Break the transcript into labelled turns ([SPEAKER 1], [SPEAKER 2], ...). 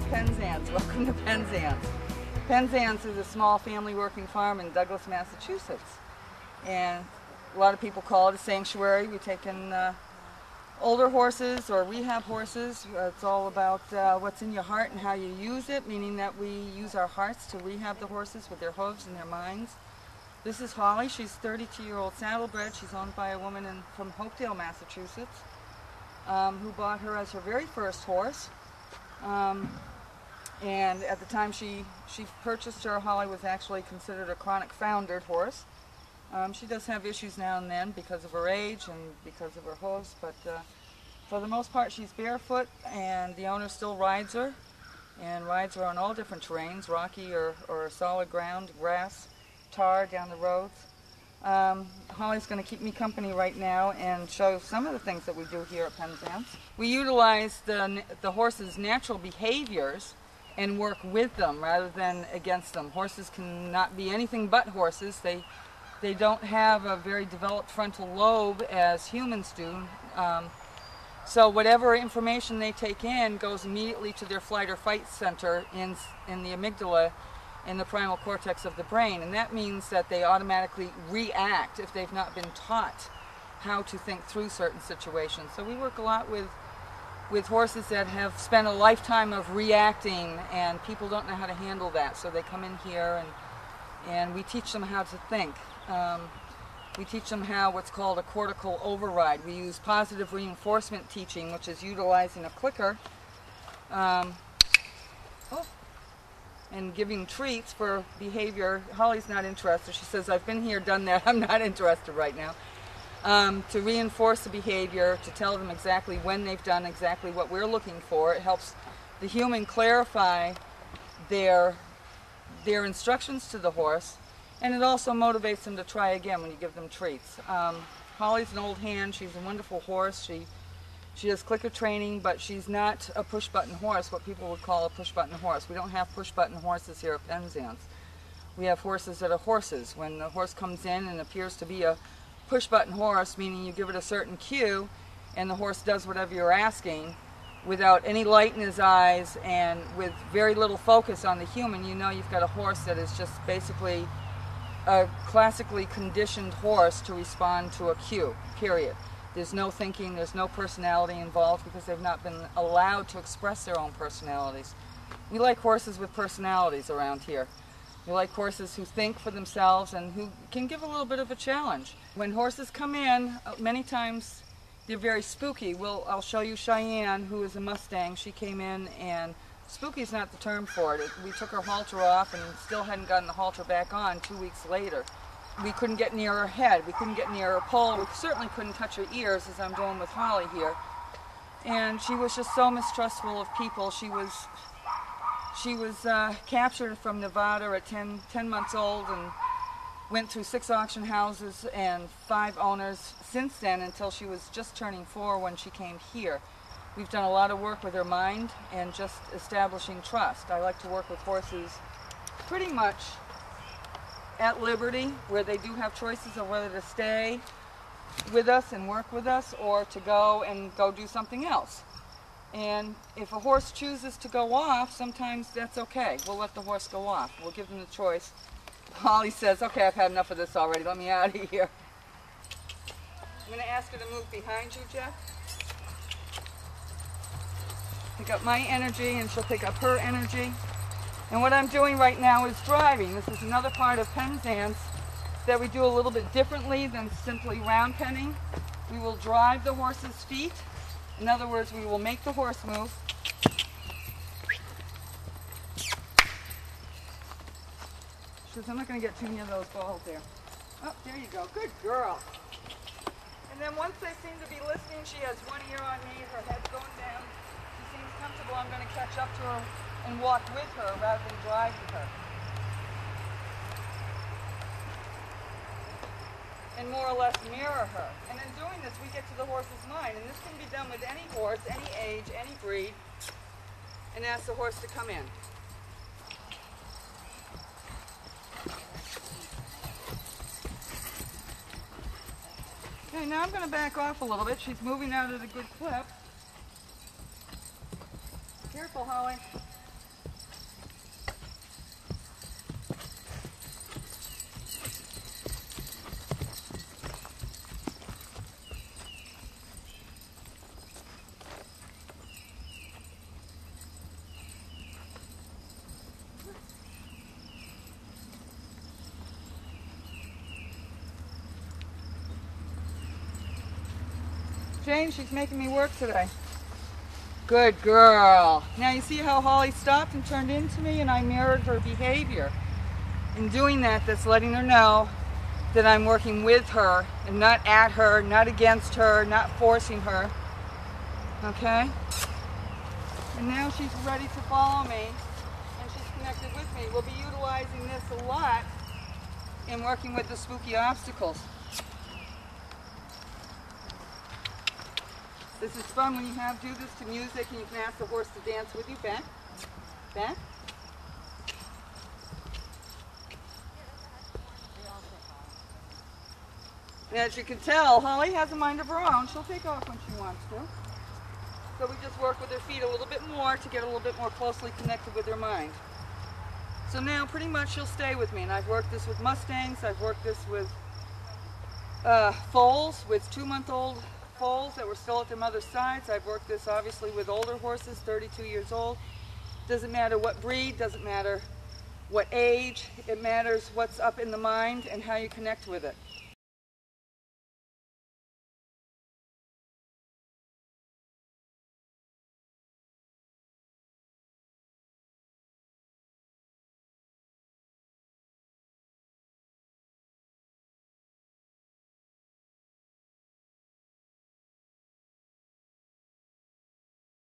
[SPEAKER 1] Penzance. Welcome to Penzance. Penzance is a small family working farm in Douglas, Massachusetts. And a lot of people call it a sanctuary. We take in older horses or rehab horses. It's all about what's in your heart and how you use it, meaning that we use our hearts to rehab the horses with their hooves and their minds. This is Holly. She's a 32-year-old saddlebred. She's owned by a woman from Hopedale, Massachusetts, who bought her as her very first horse. And at the time she purchased her, Holly was actually considered a chronic foundered horse. She does have issues now and then because of her age and because of her hooves, but for the most part she's barefoot, and the owner still rides her, and rides her on all different terrains, rocky or solid ground, grass, tar down the roads. Holly's going to keep me company right now and show some of the things that we do here at Penzance. We utilize the horse's natural behaviors and work with them rather than against them. Horses cannot be anything but horses. They don't have a very developed frontal lobe as humans do. So whatever information they take in goes immediately to their flight or fight center in the amygdala, in the primal cortex of the brain, and that means that they automatically react if they've not been taught how to think through certain situations. So we work a lot with horses that have spent a lifetime of reacting, and people don't know how to handle that, so they come in here and we teach them how to think. We teach them what's called a cortical override. We use positive reinforcement teaching, which is utilizing a clicker and giving treats for behavior. Holly's not interested. She says, I've been here, done that, I'm not interested right now. To reinforce the behavior, to tell them exactly when they've done exactly what we're looking for. It helps the human clarify their instructions to the horse, and it also motivates them to try again when you give them treats. Holly's an old hand. She's a wonderful horse. She does clicker training, but she's not a push-button horse, what people would call a push-button horse. We don't have push-button horses here at Penzance. We have horses that are horses. When the horse comes in and appears to be a push-button horse, meaning you give it a certain cue, and the horse does whatever you're asking, without any light in his eyes and with very little focus on the human, you know you've got a horse that is just basically a classically conditioned horse to respond to a cue, period. There's no thinking, there's no personality involved because they've not been allowed to express their own personalities. We like horses with personalities around here. We like horses who think for themselves and who can give a little bit of a challenge. When horses come in, many times they're very spooky. I'll show you Cheyenne, who is a Mustang. She came in, and spooky is not the term for it. We took her halter off and still hadn't gotten the halter back on 2 weeks later. We couldn't get near her head. We couldn't get near her poll. We certainly couldn't touch her ears, as I'm doing with Holly here. And she was just so mistrustful of people. She was captured from Nevada at 10 months old and went through 6 auction houses and 5 owners since then, until she was just turning 4 when she came here. We've done a lot of work with her mind and just establishing trust. I like to work with horses pretty much at liberty, where they do have choices of whether to stay with us and work with us or to go do something else. And if a horse chooses to go off, sometimes that's okay. We'll let the horse go off. We'll give them the choice. Holly says, okay, I've had enough of this already. Let me out of here. I'm going to ask her to move behind you, Jeff. Pick up my energy and she'll pick up her energy. And what I'm doing right now is driving. This is another part of Penzance that we do a little bit differently than simply round penning. We will drive the horse's feet. In other words, we will make the horse move. She says, I'm not going to get too near those balls there. Oh, there you go. Good girl. And then once they seem to be listening, she has one ear on me, her head's going down. She seems comfortable. I'm going to catch up to her and walk with her rather than drive with her. And more or less mirror her. And in doing this, we get to the horse's mind. And this can be done with any horse, any age, any breed, and ask the horse to come in. Okay, now I'm going to back off a little bit. She's moving out at a good clip. Careful, Holly. Jane, she's making me work today. Good girl. Now you see how Holly stopped and turned into me and I mirrored her behavior. In doing that, that's letting her know that I'm working with her and not at her, not against her, not forcing her. Okay? And now she's ready to follow me and she's connected with me. We'll be utilizing this a lot in working with the spooky obstacles. This is fun when you do this to music and you can ask the horse to dance with you. Back. Back. And as you can tell, Holly has a mind of her own. She'll take off when she wants to. So we just work with her feet a little bit more to get a little bit more closely connected with her mind. So now pretty much she'll stay with me. And I've worked this with Mustangs. I've worked this with foals, with 2-month-old foals that were still at their mother's sides. I've worked this obviously with older horses, 32 years old. Doesn't matter what breed, doesn't matter what age. It matters what's up in the mind and how you connect with it.